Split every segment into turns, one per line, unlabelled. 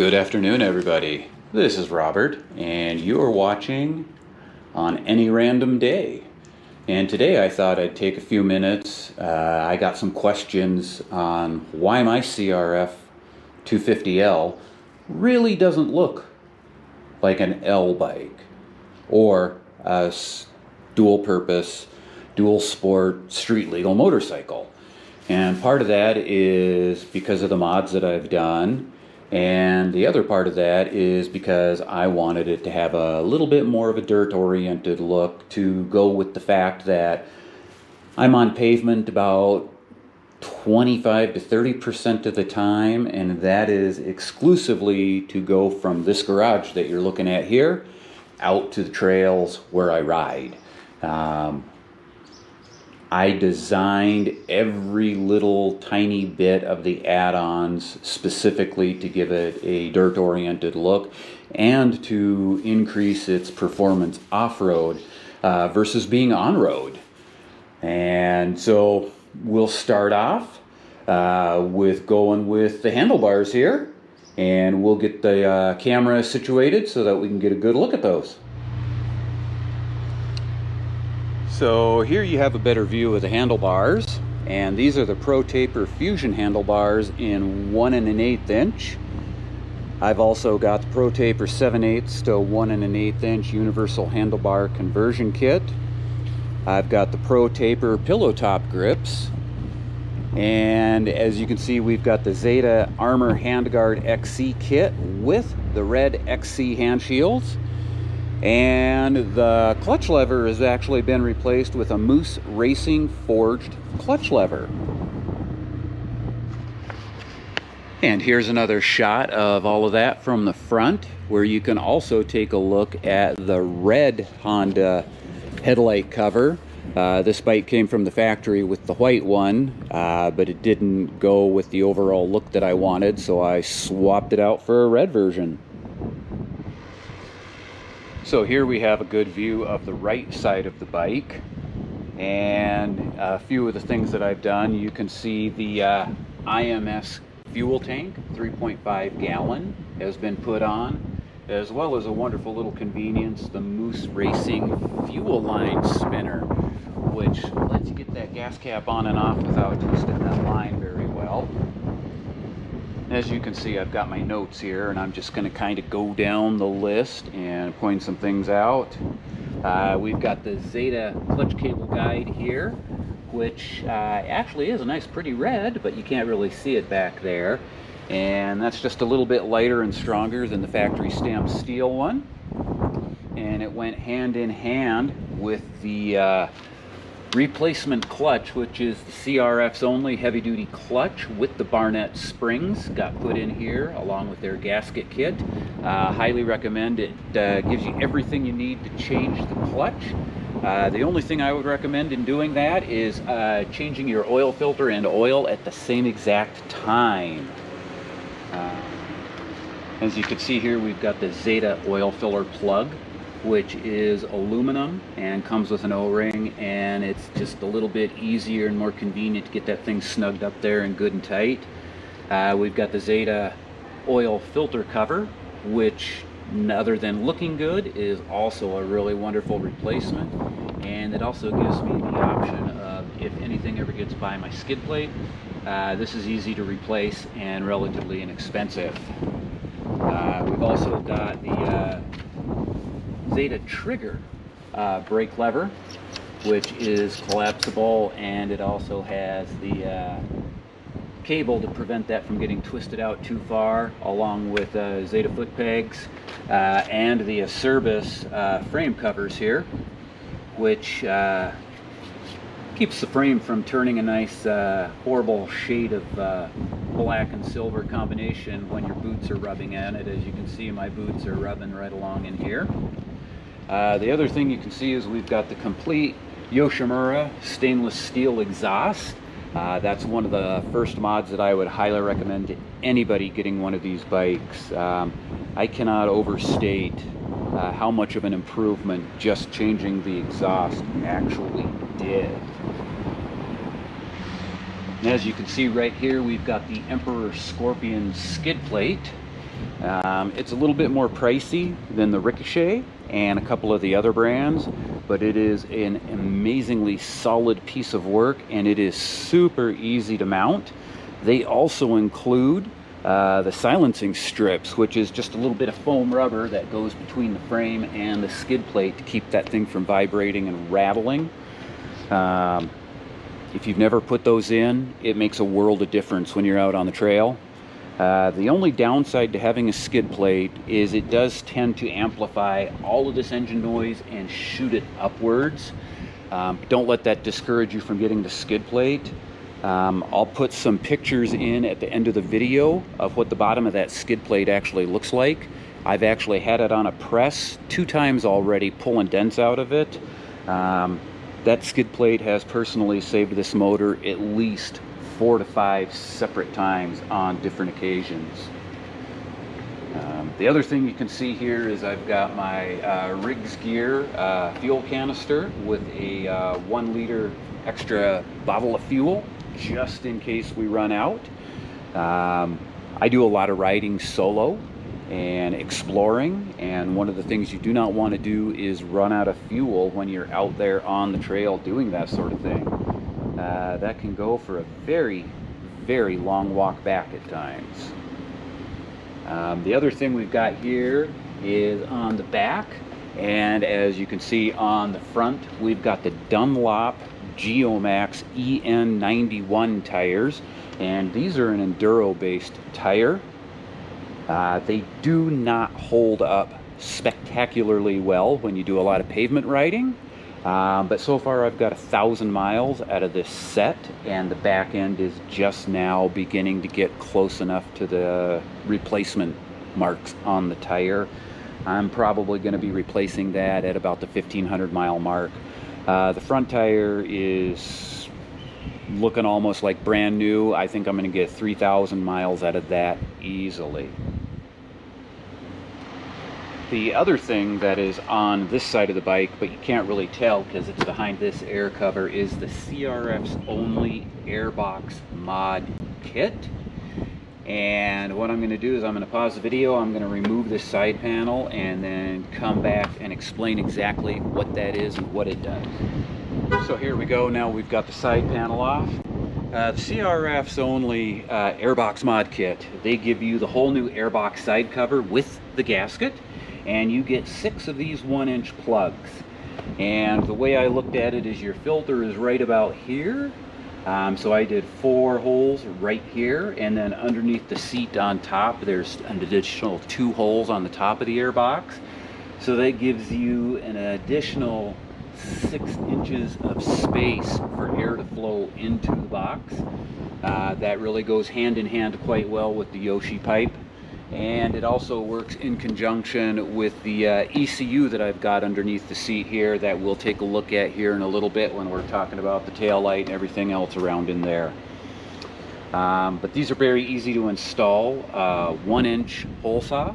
Good afternoon, everybody. This is Robert, and you are watching On Any Random Day. And today I thought I'd take a few minutes. I got some questions on why my CRF250L really doesn't look like an L bike or a dual purpose, dual sport, street legal motorcycle. And part of that is because of the mods that I've done. And the other part of that is because I wanted it to have a little bit more of a dirt-oriented look to go with the fact that I'm on pavement about 25 to 30% of the time, and that is exclusively to go from this garage that you're looking at here out to the trails where I ride. I designed every little tiny bit of the add-ons specifically to give it a dirt-oriented look and to increase its performance off-road versus being on-road. And so we'll start off with going with the handlebars here, and we'll get the camera situated so that we can get a good look at those. So here you have a better view of the handlebars, and these are the Pro Taper Fusion handlebars in 1 1/8 inch. I've also got the Pro Taper 7/8 to 1 1/8 inch universal handlebar conversion kit. I've got the Pro Taper pillow top grips, and as you can see, we've got the Zeta Armor Handguard XC kit with the red XC hand shields. And the clutch lever has actually been replaced with a Moose Racing forged clutch lever. And here's another shot of all of that from the front, where you can also take a look at the red Honda headlight cover. This bike came from the factory with the white one, but it didn't go with the overall look that I wanted, so I swapped it out for a red version. So here we have a good view of the right side of the bike, and a few of the things that I've done. You can see the IMS fuel tank, 3.5 gallon, has been put on, as well as a wonderful little convenience, the Moose Racing fuel line spinner, which lets you get that gas cap on and off without twisting that line very well. As you can see, I've got my notes here, and I'm just going to kind of go down the list and point some things out. We've got the Zeta clutch cable guide here, which actually is a nice pretty red, but you can't really see it back there. And that's just a little bit lighter and stronger than the factory stamped steel one. And it went hand in hand with the replacement clutch, which is the CRF's only heavy-duty clutch with the Barnett springs, got put in here along with their gasket kit. Highly recommend it. Gives you everything you need to change the clutch. The only thing I would recommend in doing that is changing your oil filter and oil at the same exact time. As you can see here, we've got the Zeta oil filler plug, which is aluminum and comes with an O-ring, and it's just a little bit easier and more convenient to get that thing snugged up there and good and tight. We've got the Zeta oil filter cover, which, other than looking good, is also a really wonderful replacement, and it also gives me the option of, if anything ever gets by my skid plate, this is easy to replace and relatively inexpensive. We've also got the Zeta trigger brake lever, which is collapsible, and it also has the cable to prevent that from getting twisted out too far, along with Zeta foot pegs and the Acerbis frame covers here, which keeps the frame from turning a nice horrible shade of black and silver combination when your boots are rubbing on it. As you can see, my boots are rubbing right along in here. The other thing you can see is we've got the complete Yoshimura stainless steel exhaust. That's one of the first mods that I would highly recommend to anybody getting one of these bikes. I cannot overstate how much of an improvement just changing the exhaust actually did. And as you can see right here, we've got the Emperor Scorpion skid plate, It's a little bit more pricey than the Ricochet and a couple of the other brands, but it is an amazingly solid piece of work, and it is super easy to mount. They also include the silencing strips, which is just a little bit of foam rubber that goes between the frame and the skid plate to keep that thing from vibrating and rattling. If you've never put those in, it makes a world of difference when you're out on the trail. The only downside to having a skid plate is it does tend to amplify all of this engine noise and shoot it upwards. Don't let that discourage you from getting the skid plate. I'll put some pictures in at the end of the video of what the bottom of that skid plate actually looks like. I've actually had it on a press 2 times already, pulling dents out of it. That skid plate has personally saved this motor at least 4 to 5 separate times on different occasions. The other thing you can see here is I've got my Riggs Gear fuel canister with a 1 liter extra bottle of fuel just in case we run out. I do a lot of riding solo and exploring, and one of the things you do not want to do is run out of fuel when you're out there on the trail doing that sort of thing. That can go for a very, very long walk back at times. The other thing we've got here is on the back, and as you can see on the front, we've got the Dunlop Geomax EN91 tires, and these are an enduro-based tire. They do not hold up spectacularly well when you do a lot of pavement riding. But so far I've got 1,000 miles out of this set, and the back end is just now beginning to get close enough to the replacement marks on the tire. I'm probably going to be replacing that at about the 1,500 mile mark. The front tire is looking almost like brand new. I think I'm going to get 3,000 miles out of that easily. The other thing that is on this side of the bike, but you can't really tell because it's behind this air cover, is the CRF's only Airbox mod kit. And what I'm going to do is I'm going to pause the video, I'm going to remove this side panel, and then come back and explain exactly what that is and what it does. So here we go, now we've got the side panel off. The CRF's only Airbox mod kit, they give you the whole new Airbox side cover with the gasket, and you get 6 of these 1-inch plugs. And the way I looked at it is your filter is right about here. So I did 4 holes right here, and then underneath the seat on top there's an additional 2 holes on the top of the airbox. So that gives you an additional 6 inches of space for air to flow into the box. That really goes hand in hand quite well with the Yoshi pipe. And it also works in conjunction with the ECU that I've got underneath the seat here that we'll take a look at here in a little bit when we're talking about the tail light and everything else around in there. But these are very easy to install. 1-inch hole saw,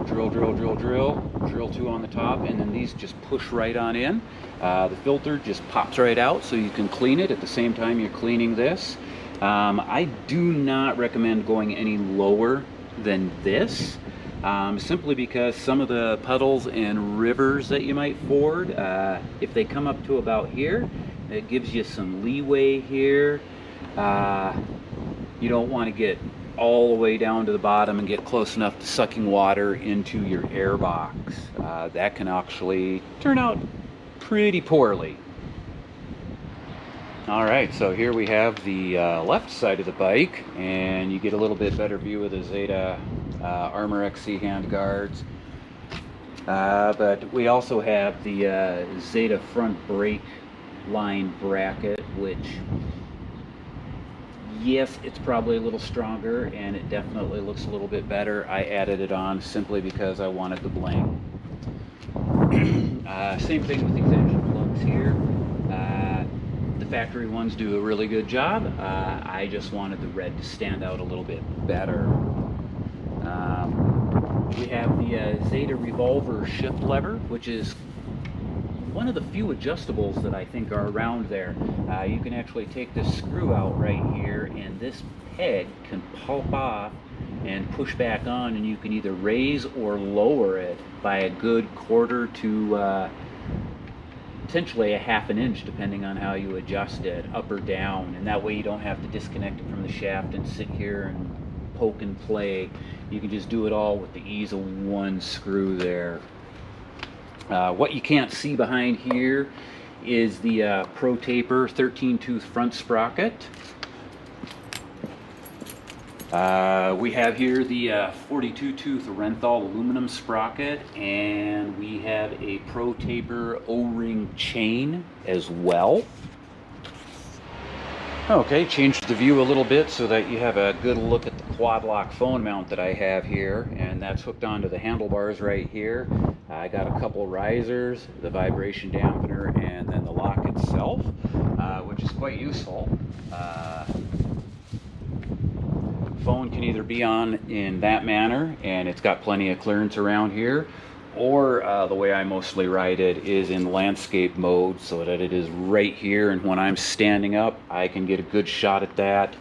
drill, drill, drill, drill, drill 2 on the top, and then these just push right on in. The filter just pops right out so you can clean it at the same time you're cleaning this. I do not recommend going any lower than this, simply because some of the puddles and rivers that you might ford, if they come up to about here, it gives you some leeway here. You don't want to get all the way down to the bottom and get close enough to sucking water into your airbox. That can actually turn out pretty poorly. Alright, so here we have the left side of the bike, and you get a little bit better view of the Zeta Armor XC handguards. But we also have the Zeta front brake line bracket, which, yes, it's probably a little stronger, and it definitely looks a little bit better. I added it on simply because I wanted the bling. Same thing with these engine plugs here. The factory ones do a really good job. I just wanted the red to stand out a little bit better. We have the Zeta revolver shift lever, which is one of the few adjustables that I think are around there. You can actually take this screw out right here, and this peg can pop off and push back on, and you can either raise or lower it by a good quarter to potentially a half an inch, depending on how you adjust it, up or down, and that way you don't have to disconnect it from the shaft and sit here and poke and play. You can just do it all with the ease of one screw there. What you can't see behind here is the Pro Taper 13-tooth front sprocket. We have here the 42-tooth Renthal aluminum sprocket, and we have a Pro Taper O-ring chain as well. Okay, change the view a little bit so that you have a good look at the quad lock phone mount that I have here, and that's hooked onto the handlebars right here. I got a couple risers, the vibration dampener, and then the lock itself, which is quite useful. Phone can either be on in that manner, and it's got plenty of clearance around here, or the way I mostly ride it is in landscape mode, so that it is right here, and when I'm standing up I can get a good shot at that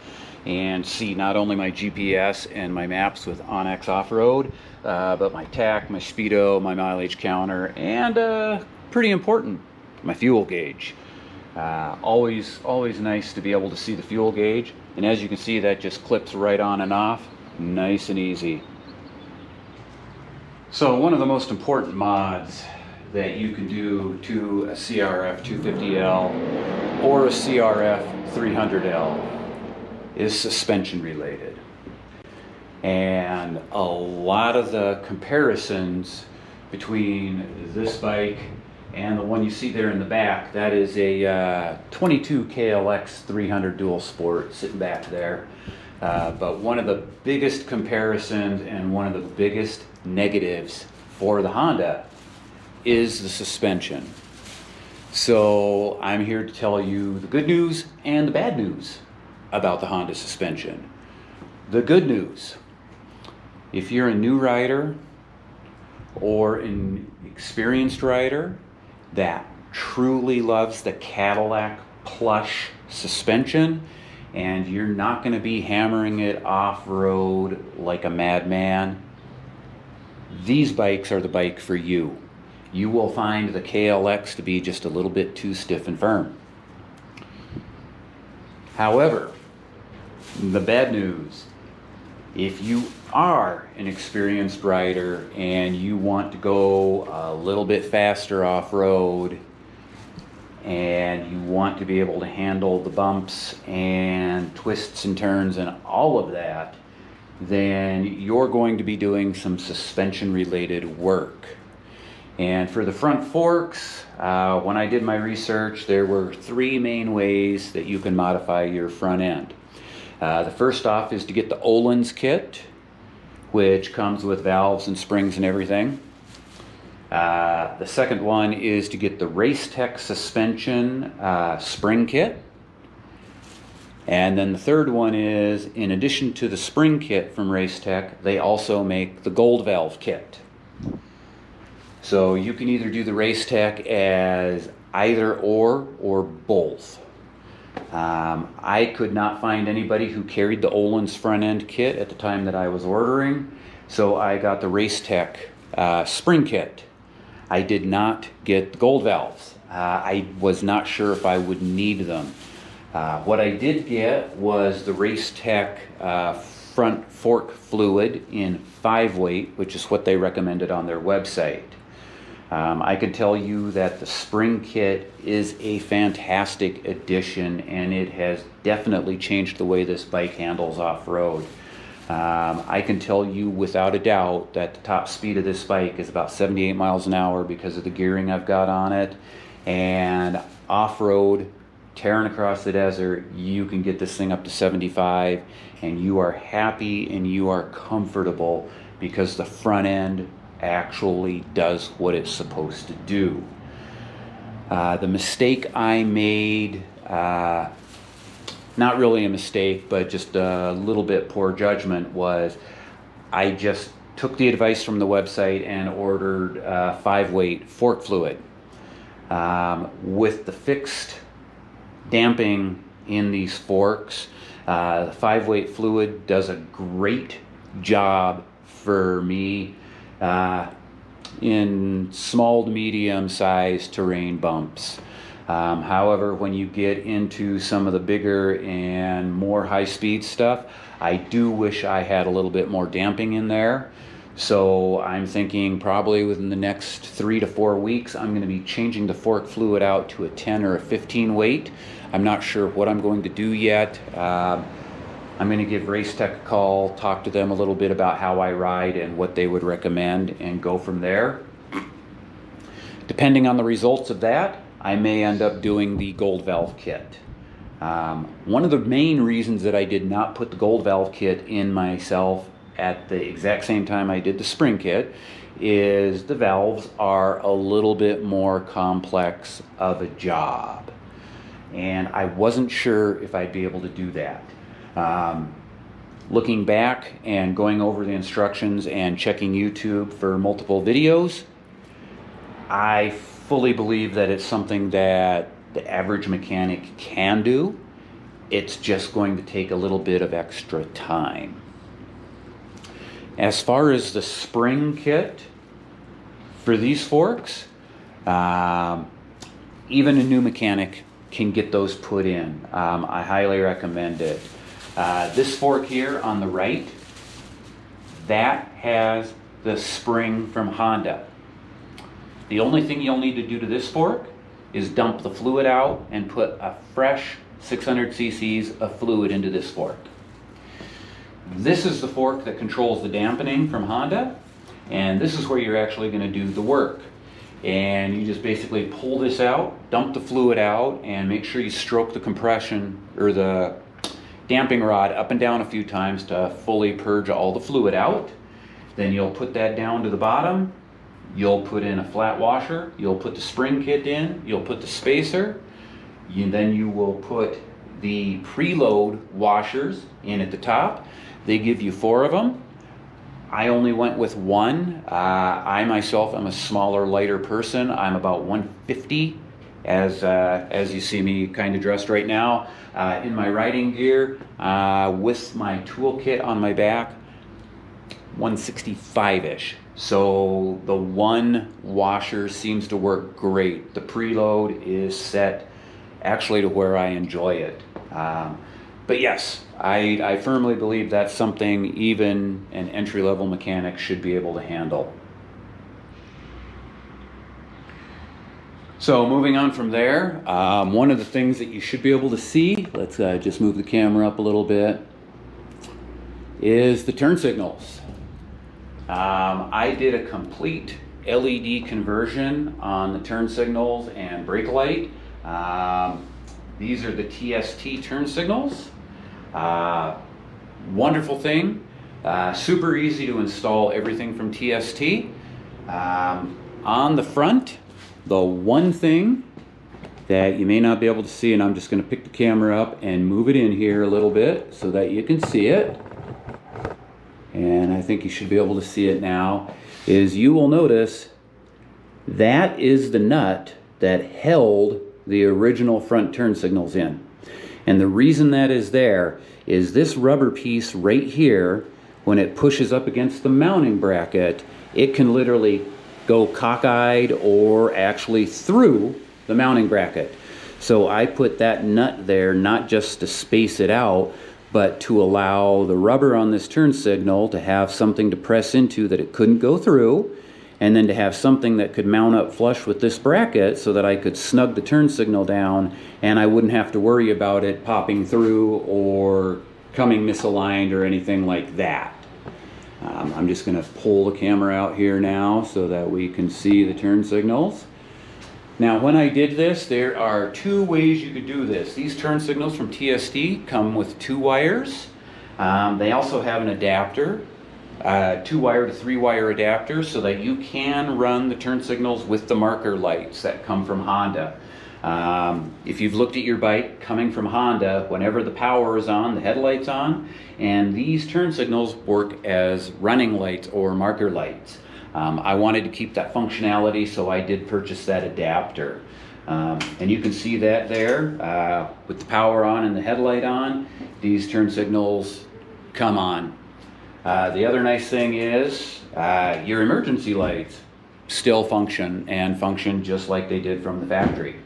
and see not only my GPS and my maps with Onyx Off-Road, but my TAC, my speedo, my mileage counter, and pretty important, my fuel gauge. Always nice to be able to see the fuel gauge, and as you can see, that just clips right on and off, nice and easy. So one of the most important mods that you can do to a CRF250L or a CRF300L is suspension related. And a lot of the comparisons between this bike and the one you see there in the back, that is a 22 KLX 300 dual sport sitting back there. But one of the biggest comparisons and one of the biggest negatives for the Honda is the suspension. So I'm here to tell you the good news and the bad news about the Honda suspension. The good news: if you're a new rider or an experienced rider that truly loves the Cadillac plush suspension, and you're not going to be hammering it off-road like a madman, these bikes are the bike for you. You will find the KLX to be just a little bit too stiff and firm. However, the bad news: if you are an experienced rider and you want to go a little bit faster off-road, and you want to be able to handle the bumps and twists and turns and all of that, then you're going to be doing some suspension related work. And for the front forks, when I did my research, there were three main ways that you can modify your front end. The first off is to get the Öhlins kit, which comes with valves and springs and everything. The second one is to get the Racetech suspension spring kit. And then the third one is, in addition to the spring kit from Racetech, they also make the gold valve kit. So you can either do the Racetech as either or both. I could not find anybody who carried the Öhlins front end kit at the time that I was ordering, so I got the Racetech spring kit. I did not get the gold valves. I was not sure if I would need them. What I did get was the Racetech front fork fluid in 5-weight, which is what they recommended on their website. I can tell you that the spring kit is a fantastic addition, and it has definitely changed the way this bike handles off-road. I can tell you without a doubt that the top speed of this bike is about 78 miles an hour because of the gearing I've got on it. And off-road, tearing across the desert, you can get this thing up to 75, and you are happy and you are comfortable because the front end actually does what it's supposed to do. The mistake I made, not really a mistake, but just a little bit poor judgment, was I just took the advice from the website and ordered 5-weight fork fluid. With the fixed damping in these forks, the 5-weight fluid does a great job for me in small to medium sized terrain bumps. However, when you get into some of the bigger and more high-speed stuff, I do wish I had a little bit more damping in there. So I'm thinking probably within the next 3 to 4 weeks, I'm going to be changing the fork fluid out to a 10 or a 15 weight. I'm not sure what I'm going to do yet. I'm going to give Racetech a call, talk to them a little bit about how I ride and what they would recommend, and go from there. Depending on the results of that, I may end up doing the gold valve kit. One of the main reasons that I did not put the gold valve kit in myself at the exact same time I did the spring kit is the valves are a little bit more complex of a job. And I wasn't sure if I'd be able to do that. Looking back and going over the instructions and checking YouTube for multiple videos, I fully believe that it's something that the average mechanic can do. It's just going to take a little bit of extra time. As far as the spring kit for these forks, even a new mechanic can get those put in. I highly recommend it. This fork here on the right, that has the spring from Honda. The only thing you'll need to do to this fork is dump the fluid out and put a fresh 600 cc's of fluid into this fork. This is the fork that controls the dampening from Honda, and this is where you're actually going to do the work. And you just basically pull this out, dump the fluid out, and make sure you stroke the compression or the damping rod up and down a few times to fully purge all the fluid out. Then you'll put that down to the bottom. You'll put in a flat washer. You'll put the spring kit in. You'll put the spacer. Then you will put the preload washers in at the top. They give you 4 of them. I only went with 1. I myself am a smaller, lighter person. I'm about 150 as you see me kind of dressed right now. In my riding gear, with my toolkit on my back, 165-ish. So the 1 washer seems to work great. The preload is set actually to where I enjoy it. But yes, I firmly believe that's something even an entry-level mechanic should be able to handle. So moving on from there, one of the things that you should be able to see, let's just move the camera up a little bit, is the turn signals. I did a complete LED conversion on the turn signals and brake light. These are the TST turn signals. Wonderful thing. Super easy to install everything from TST. On the front, the one thing that you may not be able to see, and I'm just going to pick the camera up and move it in here a little bit so that you can see it, and I think you should be able to see it now, is you will notice that is the nut that held the original front turn signals in. And the reason that is there is this rubber piece right here, when it pushes up against the mounting bracket, it can literally go cockeyed or actually through the mounting bracket. So I put that nut there not just to space it out, but to allow the rubber on this turn signal to have something to press into that it couldn't go through, and then to have something that could mount up flush with this bracket so that I could snug the turn signal down and I wouldn't have to worry about it popping through or coming misaligned or anything like that. I'm just going to pull the camera out here now so that we can see the turn signals. Now when I did this, there are 2 ways you could do this. These turn signals from TST come with 2 wires. They also have an adapter, 2-wire to 3-wire adapter, so that you can run the turn signals with the marker lights that come from Honda. If you've looked at your bike coming from Honda, whenever the power is on, the headlight's on, and these turn signals work as running lights or marker lights. I wanted to keep that functionality, so I did purchase that adapter. And you can see that there, with the power on and the headlight on, these turn signals come on. The other nice thing is your emergency lights still function and function just like they did from the factory.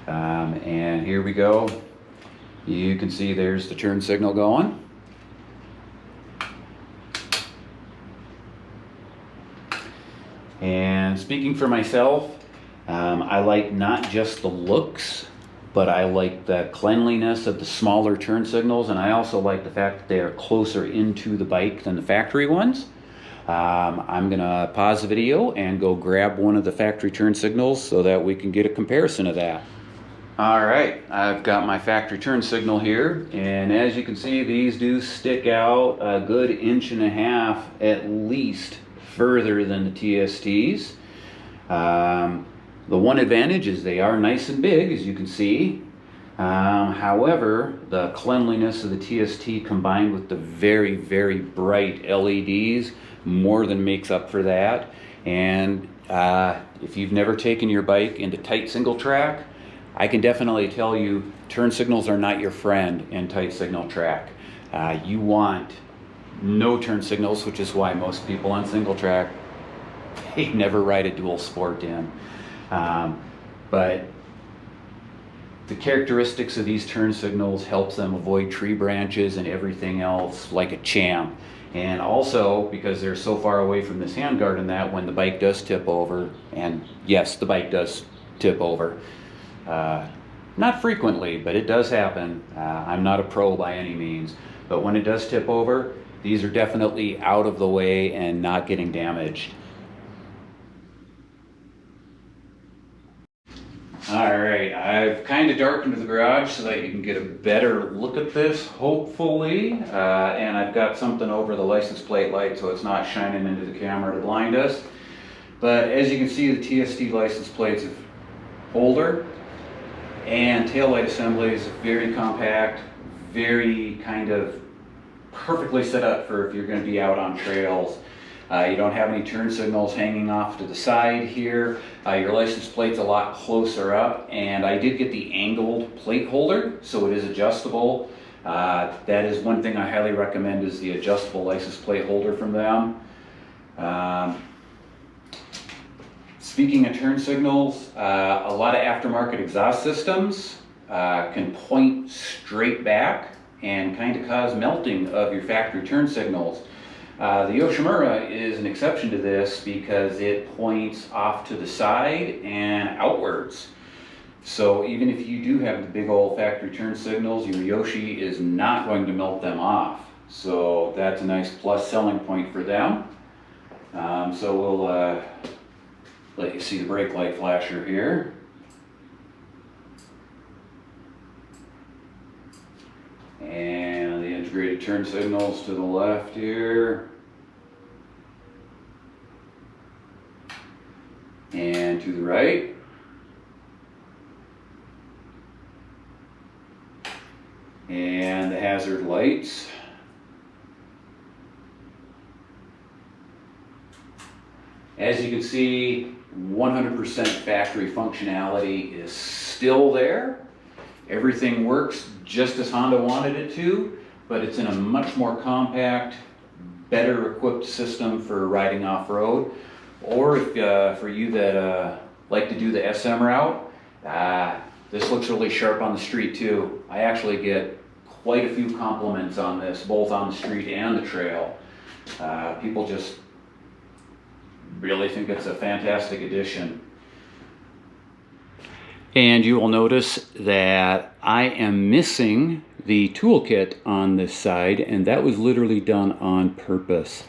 And here we go. You can see there's the turn signal going. And speaking for myself, I like not just the looks, but I like the cleanliness of the smaller turn signals, and I also like the fact that they are closer into the bike than the factory ones. I'm gonna pause the video and go grab one of the factory turn signals so that we can get a comparison of that. All right, I've got my factory turn signal here, and as you can see, these do stick out a good 1.5 inches at least further than the TSTs. The one advantage is they are nice and big, as you can see. However, the cleanliness of the TST combined with the very, very bright LEDs more than makes up for that. And if you've never taken your bike into tight single track, I can definitely tell you turn signals are not your friend in tight signal track. You want no turn signals, which is why most people on single track, they never ride a dual sport in. But the characteristics of these turn signals helps them avoid tree branches and everything else like a champ. And also, because they're so far away from this handguard and that, when the bike does tip over, and yes, the bike does tip over, not frequently, but it does happen. I'm not a pro by any means, but when it does tip over, these are definitely out of the way and not getting damaged. All right, I've kind of darkened the garage so that you can get a better look at this, hopefully. And I've got something over the license plate light so it's not shining into the camera to blind us. But as you can see, the TST license plates are older, and taillight assembly is very compact, very kind of perfectly set up for if you're going to be out on trails. You don't have any turn signals hanging off to the side here. Your license plate's a lot closer up, and I did get the angled plate holder, so it is adjustable. That is one thing I highly recommend, is the adjustable license plate holder from them. Speaking of turn signals, a lot of aftermarket exhaust systems can point straight back and kind of cause melting of your factory turn signals. The Yoshimura is an exception to this because it points off to the side and outwards. So even if you do have the big old factory turn signals, your Yoshi is not going to melt them off. So that's a nice plus selling point for them. So we'll let you see the brake light flasher here. And the integrated turn signals to the left here. And to the right. And the hazard lights. As you can see, 100% factory functionality is still there. Everything works just as Honda wanted it to, but it's in a much more compact, better equipped system for riding off-road. Or if for you that like to do the SM route, this looks really sharp on the street too. I actually get quite a few compliments on this, both on the street and the trail. People just really think it's a fantastic addition. And you will notice that I am missing the toolkit on this side, and that was literally done on purpose.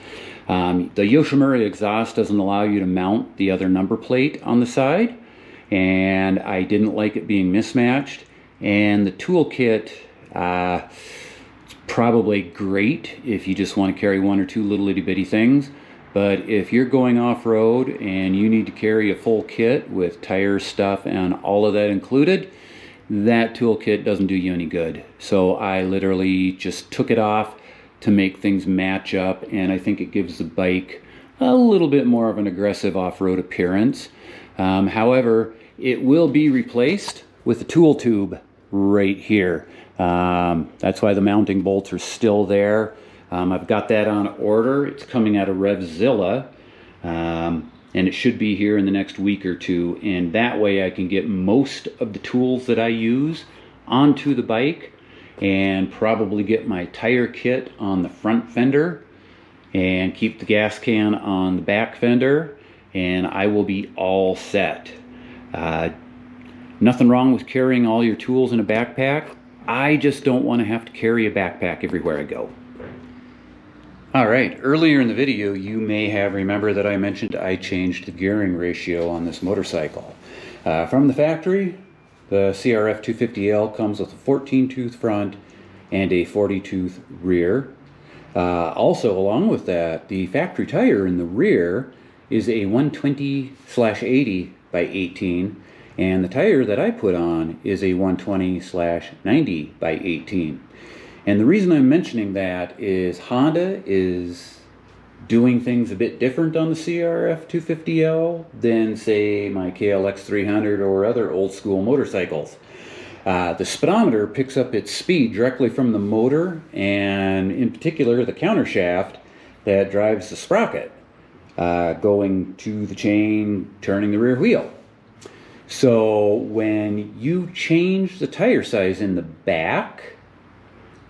The Yoshimura exhaust doesn't allow you to mount the other number plate on the side, and I didn't like it being mismatched. And the toolkit, it's probably great if you just want to carry one or two little itty bitty things. But if you're going off-road and you need to carry a full kit with tire stuff and all of that included, that toolkit doesn't do you any good. So I literally just took it off to make things match up, and I think it gives the bike a little bit more of an aggressive off-road appearance. However, it will be replaced with a tool tube right here. That's why the mounting bolts are still there. I've got that on order. It's coming out of RevZilla, and it should be here in the next week or two. And that way I can get most of the tools that I use onto the bike and probably get my tire kit on the front fender and keep the gas can on the back fender, and I will be all set. Nothing wrong with carrying all your tools in a backpack. I just don't want to have to carry a backpack everywhere I go. Alright, earlier in the video you may have remembered that I mentioned I changed the gearing ratio on this motorcycle. From the factory, the CRF250L comes with a 14-tooth front and a 40-tooth rear. Also, along with that, the factory tire in the rear is a 120/80 by 18, and the tire that I put on is a 120/90 by 18. And the reason I'm mentioning that is Honda is doing things a bit different on the CRF250L than, say, my KLX 300 or other old school motorcycles. The speedometer picks up its speed directly from the motor, and in particular the countershaft that drives the sprocket, going to the chain, turning the rear wheel. So when you change the tire size in the back,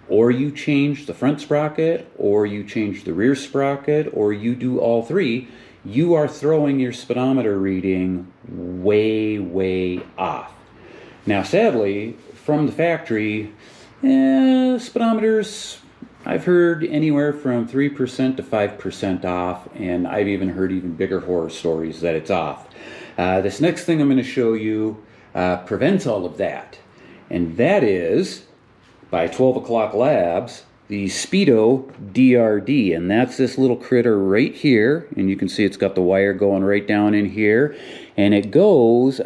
or you change the front sprocket, or you change the rear sprocket, or you do all three, you are throwing your speedometer reading way, way off. Now, sadly, from the factory, speedometers, I've heard anywhere from 3% to 5% off, and I've even heard even bigger horror stories that it's off. This next thing I'm going to show you prevents all of that, and that is, by 12 o'clock labs, the Speedo DRD, and that's this little critter right here, and you can see it's got the wire going right down in here, and it goes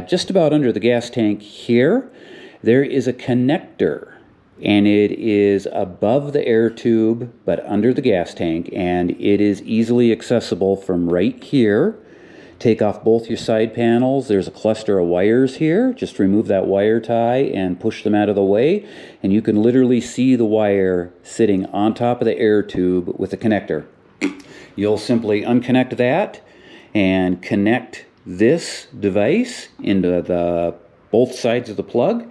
just about under the gas tank here. There is a connector, and it is above the air tube but under the gas tank, and it is easily accessible from right here. Take off both your side panels. There's a cluster of wires here. Just remove that wire tie and push them out of the way, and you can literally see the wire sitting on top of the air tube with the connector. You'll simply unconnect that and connect this device into both sides of the plug,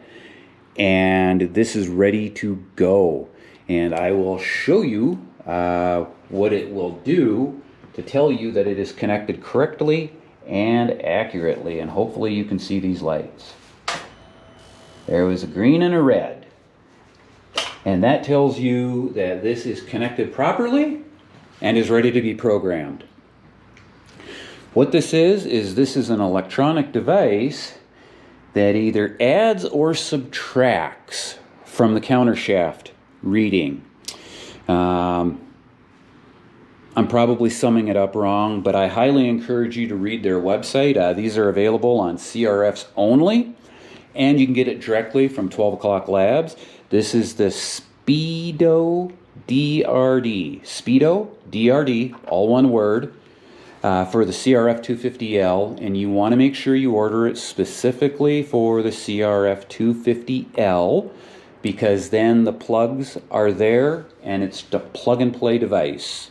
and this is ready to go. And I will show you what it will do to tell you that it is connected correctly and accurately, and hopefully you can see these lights. There was a green and a red, and that tells you that this is connected properly and is ready to be programmed. What this is this is an electronic device that either adds or subtracts from the countershaft reading. I'm probably summing it up wrong, but I highly encourage you to read their website. These are available on CRFs only, and you can get it directly from 12 O'Clock Labs. This is the Speedo DRD. Speedo DRD, all one word, for the CRF250L, and you want to make sure you order it specifically for the CRF250L, because then the plugs are there, and it's a plug-and-play device.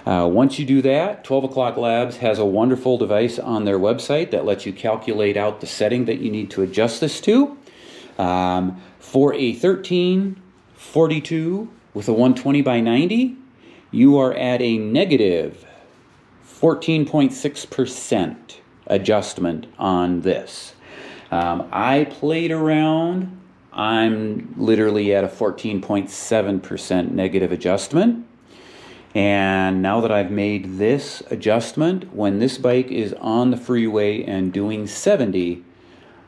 Once you do that, 12 O'Clock Labs has a wonderful device on their website that lets you calculate out the setting that you need to adjust this to. For a 1342 with a 120 by 90, you are at a negative 14.6% adjustment on this. I played around. I'm literally at a 14.7% negative adjustment. And now that I've made this adjustment, when this bike is on the freeway and doing 70,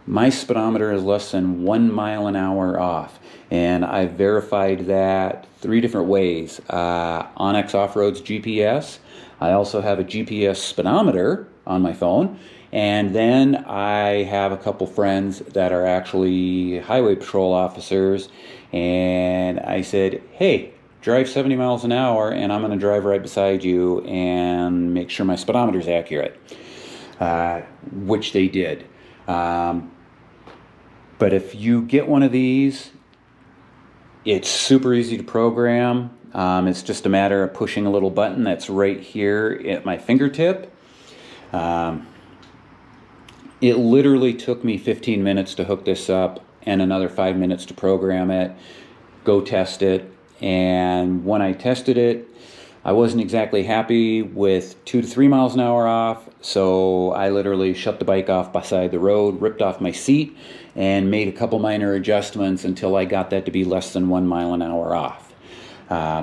my speedometer is less than 1 mile an hour off. And I've verified that 3 different ways. Onyx Off-Road's GPS. I also have a GPS speedometer on my phone. And then I have a couple friends that are actually highway patrol officers. And I said, hey, drive 70 miles an hour, and I'm going to drive right beside you and make sure my speedometer is accurate, which they did. But if you get one of these, It's super easy to program. It's just a matter of pushing a little button that's right here at my fingertip. It literally took me 15 minutes to hook this up and another 5 minutes to program it, go test it. And when I tested it, I wasn't exactly happy with 2 to 3 miles an hour off, so I literally shut the bike off beside the road, ripped off my seat, and made a couple minor adjustments until I got that to be less than 1 mile an hour off.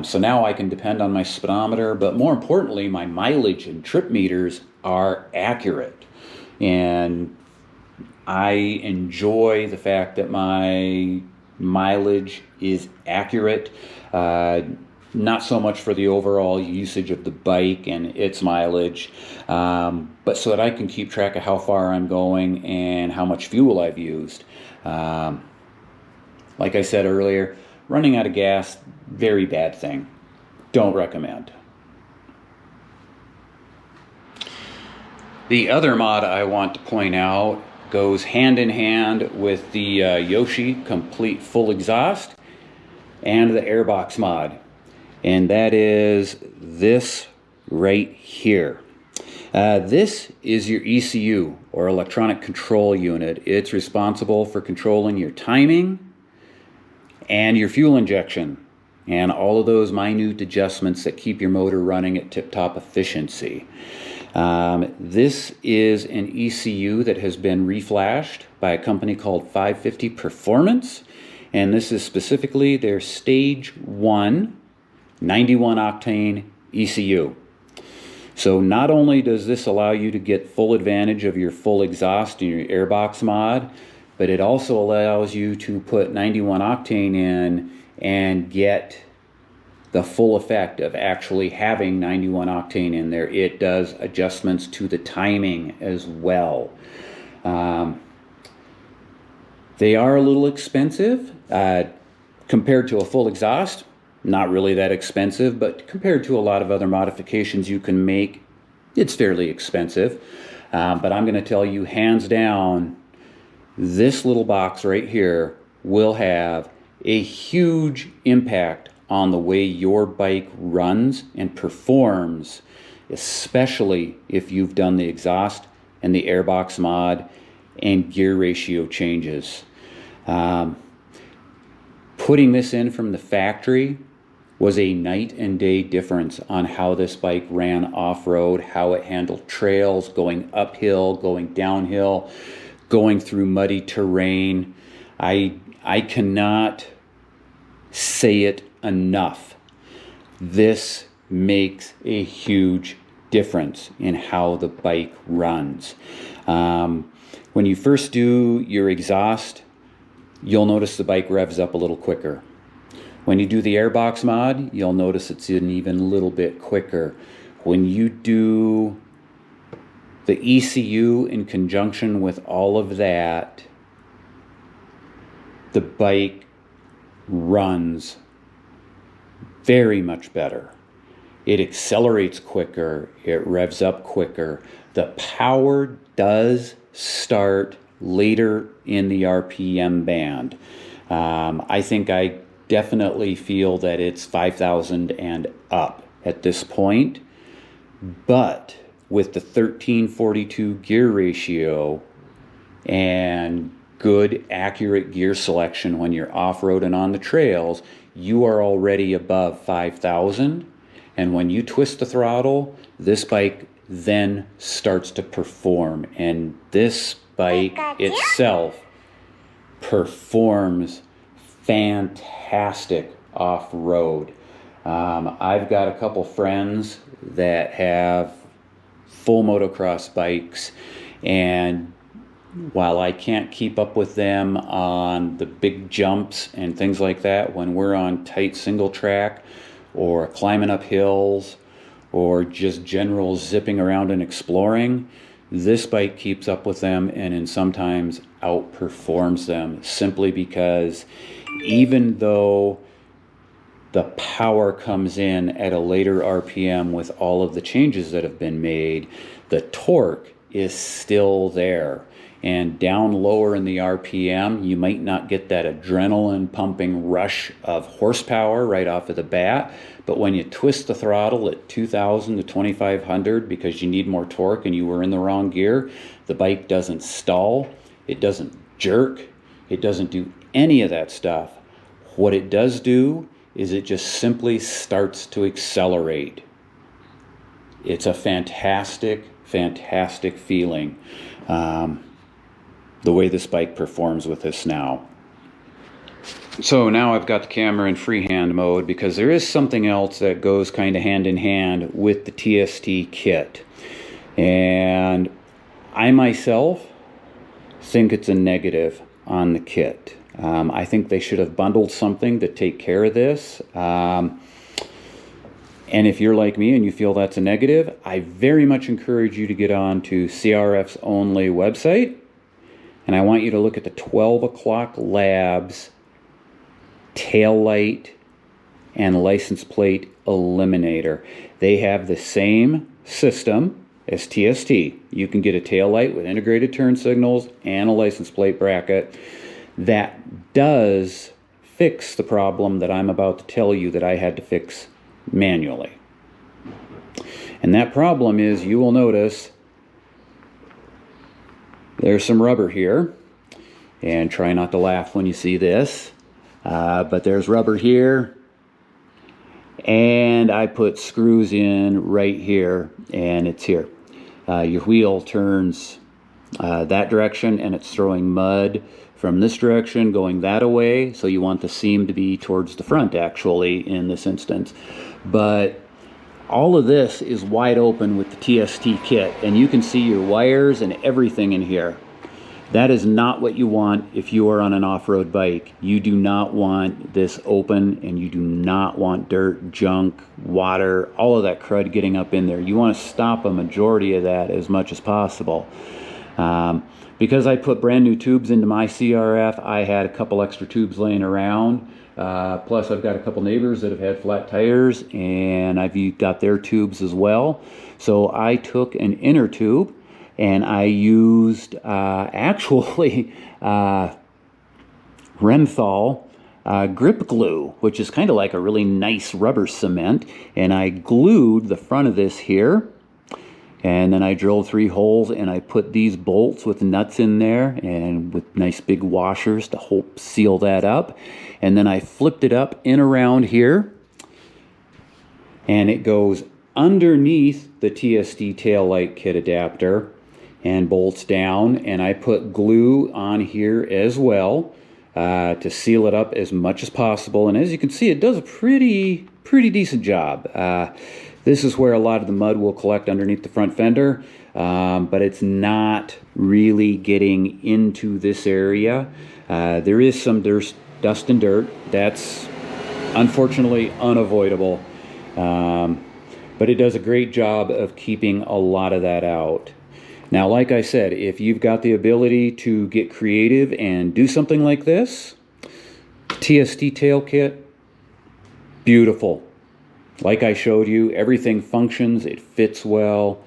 So now I can depend on my speedometer, but more importantly, my mileage and trip meters are accurate. And I enjoy the fact that my mileage is accurate. Not so much for the overall usage of the bike and its mileage, but so that I can keep track of how far I'm going and how much fuel I've used. Like I said earlier, running out of gas, very bad thing. Don't recommend. The other mod I want to point out goes hand in hand with the Yoshi Complete Full Exhaust and the Airbox mod. And that is this right here. This is your ECU, or electronic control unit. It's responsible for controlling your timing and your fuel injection and all of those minute adjustments that keep your motor running at tip-top efficiency. This is an ECU that has been reflashed by a company called 550 Performance, and this is specifically their Stage 1 91 octane ECU. So not only does this allow you to get full advantage of your full exhaust and your airbox mod, but it also allows you to put 91 octane in and get the full effect of actually having 91 octane in there. It does adjustments to the timing as well. They are a little expensive compared to a full exhaust. Not really that expensive, but compared to a lot of other modifications you can make, it's fairly expensive. But I'm going to tell you hands down, this little box right here will have a huge impact on the way your bike runs and performs, especially if you've done the exhaust and the airbox mod and gear ratio changes. Putting this in from the factory was a night and day difference on how this bike ran off-road, how it handled trails, going uphill, going downhill, going through muddy terrain. I cannot say it enough. This makes a huge difference in how the bike runs. When you first do your exhaust, you'll notice the bike revs up a little quicker. When you do the airbox mod, you'll notice it's an even little bit quicker. When you do the ECU in conjunction with all of that, the bike runs very much better. It accelerates quicker, it revs up quicker. The power does start later in the RPM band. I think I definitely feel that it's 5,000 and up at this point, but with the 1342 gear ratio and good accurate gear selection when you're off-road and on the trails, you are already above 5,000, and when you twist the throttle, this bike then starts to perform, and this bike itself performs fantastic off-road. I've got a couple friends that have full motocross bikes, and while I can't keep up with them on the big jumps and things like that when we're on tight single track or climbing up hills or just general zipping around and exploring, this bike keeps up with them and sometimes outperforms them, simply because even though the power comes in at a later RPM with all of the changes that have been made, the torque is still there. and down lower in the RPM, you might not get that adrenaline pumping rush of horsepower right off of the bat. But when you twist the throttle at 2,000 to 2,500 because you need more torque and you were in the wrong gear, the bike doesn't stall, it doesn't jerk, it doesn't do any of that stuff. What it does do is it just simply starts to accelerate. It's a fantastic, fantastic feeling, the way this bike performs with this now. So now I've got the camera in freehand mode because there is something else that goes kind of hand in hand with the TST kit. And I myself think it's a negative on the kit. I think they should have bundled something to take care of this. And if you're like me and you feel that's a negative, I very much encourage you to get on to CRF's only website. And I want you to look at the 12 o'clock Labs tail light and license plate eliminator. They have the same system as TST. You can get a tail light with integrated turn signals and a license plate bracket that does fix the problem that I'm about to tell you that I had to fix manually. And that problem is, you will notice there's some rubber here, and try not to laugh when you see this, but there's rubber here, and I put screws in right here, and it's here. Your wheel turns that direction, and it's throwing mud from this direction going that away, so you want the seam to be towards the front actually in this instance. But all of this is wide open with the TST kit, and you can see your wires and everything in here. That is not what you want if you are on an off-road bike. You do not want this open, and you do not want dirt, junk, water, all of that crud getting up in there. You want to stop a majority of that as much as possible. Because I put brand new tubes into my CRF, I had a couple extra tubes laying around. Plus I've got a couple neighbors that have had flat tires, and I've got their tubes as well. So I took an inner tube and I used actually Renthal grip glue, which is kind of like a really nice rubber cement, and I glued the front of this here. And then I drilled 3 holes, and I put these bolts with nuts in there and with nice big washers to help seal that up. And then I flipped it up in around here, and it goes underneath the TST tail light kit adapter and bolts down. And I put glue on here as well to seal it up as much as possible. And as you can see, it does a pretty decent job. This is where a lot of the mud will collect underneath the front fender, but it's not really getting into this area. There is some dust and dirt. That's unfortunately unavoidable, but it does a great job of keeping a lot of that out. Now, like I said, if you've got the ability to get creative and do something like this, TST tail kit, beautiful. Like I showed you, everything functions, it fits well,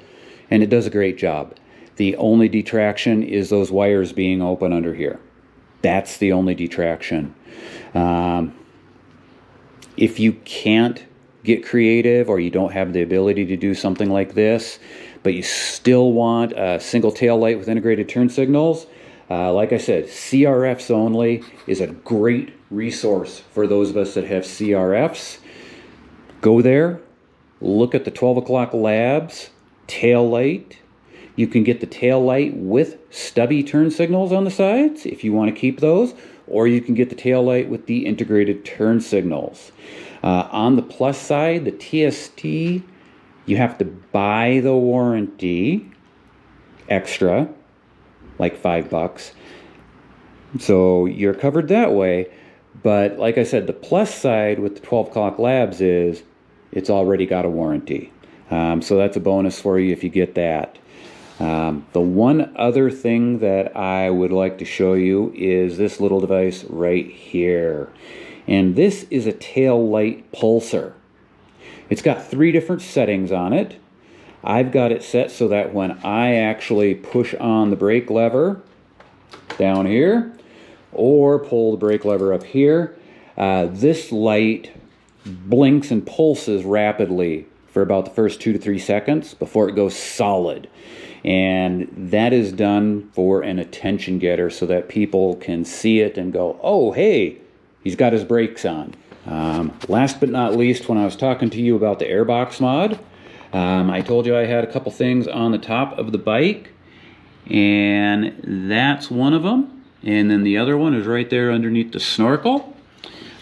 and it does a great job. The only detraction is those wires being open under here. That's the only detraction. If you can't get creative, or you don't have the ability to do something like this, but you still want a single tail light with integrated turn signals, like I said, CRF's only is a great resource for those of us that have CRFs. Go there, look at the 12 o'clock Labs tail light. You can get the tail light with stubby turn signals on the sides if you want to keep those, or you can get the tail light with the integrated turn signals. On the plus side, the TST, you have to buy the warranty extra, like $5. So you're covered that way. But like I said, the plus side with the 12 o'clock Labs is it's already got a warranty. So that's a bonus for you if you get that. The one other thing that I would like to show you is this little device right here. And this is a tail light pulsar. It's got 3 different settings on it. I've got it set so that when I actually push on the brake lever, down here, or pull the brake lever up here. This light blinks and pulses rapidly for about the first 2 to 3 seconds before it goes solid. And that is done for an attention getter so that people can see it and go, oh, hey, he's got his brakes on. Last but not least, when I was talking to you about the airbox mod, I told you I had a couple things on the top of the bike, and that's one of them. And then the other one is right there underneath the snorkel.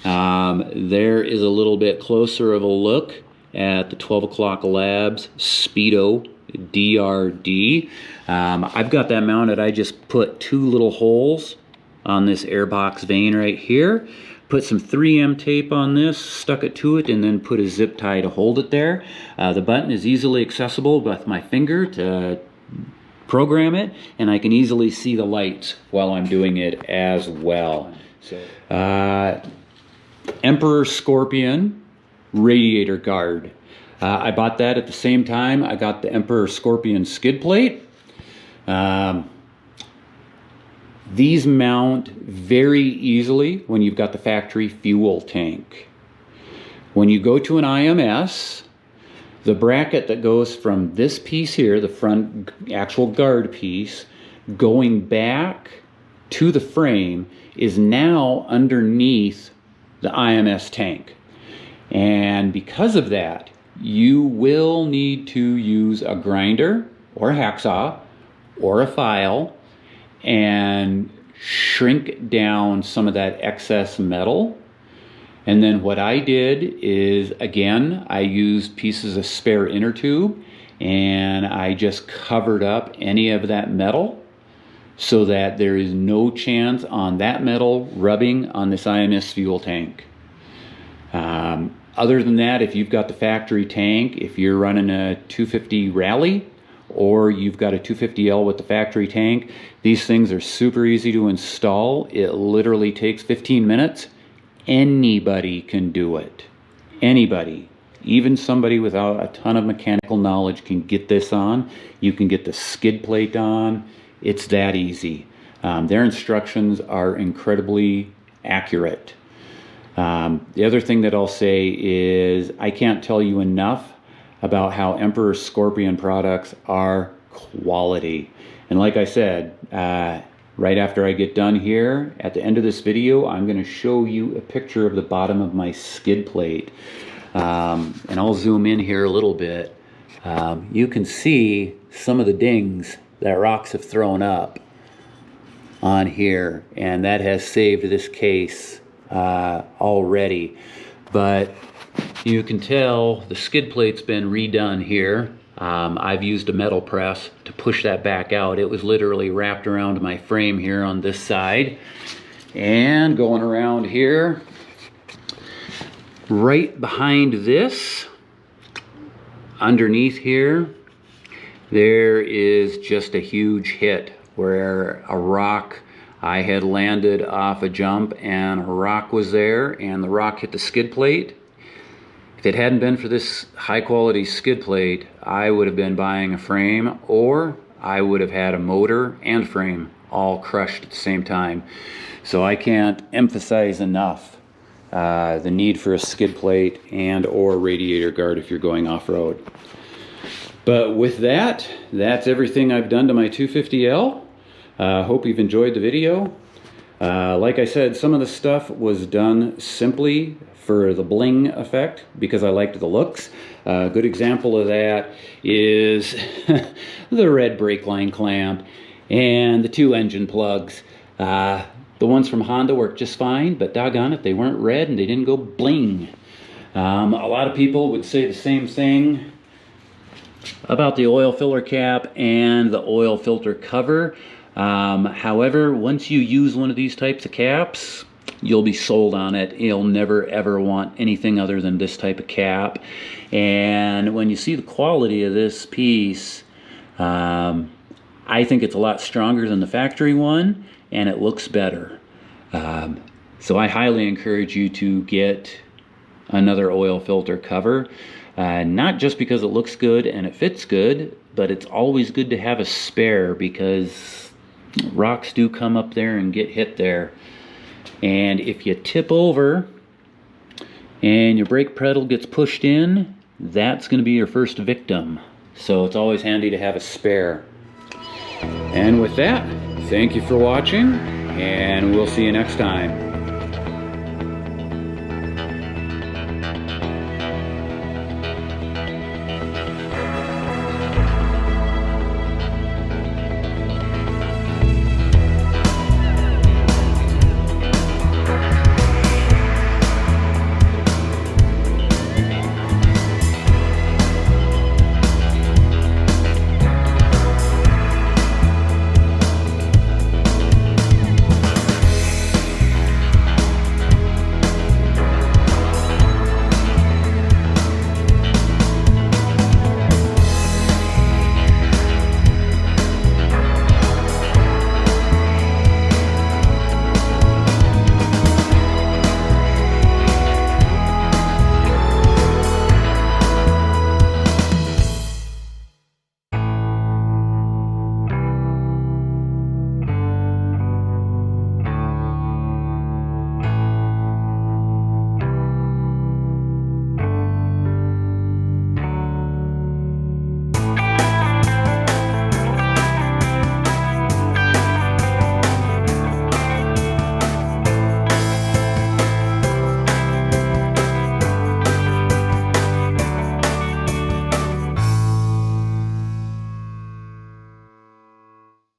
There is a little bit closer of a look at the 12 O'Clock Labs Speedo DRD. I've got that mounted. I just put 2 little holes on this airbox vane right here, put some 3M tape on this, stuck it to it, and then put a zip tie to hold it there. The button is easily accessible with my finger to program it, and I can easily see the lights while I'm doing it as well. So, Emperor Scorpion radiator guard. I bought that at the same time I got the Emperor Scorpion skid plate. These mount very easily when you've got the factory fuel tank. When you go to an IMS, the bracket that goes from this piece here, the front actual guard piece, going back to the frame is now underneath the IMS tank. And because of that, you will need to use a grinder or a hacksaw or a file and shrink down some of that excess metal. And then what I did is, again, I used pieces of spare inner tube and I just covered up any of that metal so that there is no chance on that metal rubbing on this IMS fuel tank. Other than that, if you've got the factory tank, if you're running a 250 Rally or you've got a 250L with the factory tank, these things are super easy to install. It literally takes 15 minutes. Anybody can do it. Anybody. Even somebody without a ton of mechanical knowledge can get this on. You can get the skid plate on. It's that easy. Their instructions are incredibly accurate. The other thing that I'll say is I can't tell you enough about how Emperor Scorpion products are quality. And like I said, right after I get done here, at the end of this video, I'm going to show you a picture of the bottom of my skid plate. And I'll zoom in here a little bit. You can see some of the dings that rocks have thrown up on here, and that has saved this case already. But you can tell the skid plate's been redone here. I've used a metal press to push that back out. It was literally wrapped around my frame here on this side. And going around here, right behind this, underneath here, there is just a huge hit where a rock, I had landed off a jump and a rock was there and the rock hit the skid plate. If it hadn't been for this high quality skid plate, I would have been buying a frame, or I would have had a motor and frame all crushed at the same time. So I can't emphasize enough the need for a skid plate and or radiator guard if you're going off-road. But with that, that's everything I've done to my 250L. Hope you've enjoyed the video. Like I said, some of the stuff was done simply for the bling effect because I liked the looks. A good example of that is the red brake line clamp and the 2 engine plugs. The ones from Honda worked just fine, but doggone it, they weren't red and they didn't go bling. A lot of people would say the same thing about the oil filler cap and the oil filter cover. However, once you use one of these types of caps, you'll be sold on it. You'll never ever want anything other than this type of cap. And when you see the quality of this piece, I think it's a lot stronger than the factory one, and it looks better. So I highly encourage you to get another oil filter cover. Not just because it looks good and it fits good, but it's always good to have a spare because Rocks do come up there and get hit there. And if you tip over and your brake pedal gets pushed in, that's going to be your first victim. So it's always handy to have a spare. And with that, thank you for watching, and we'll see you next time.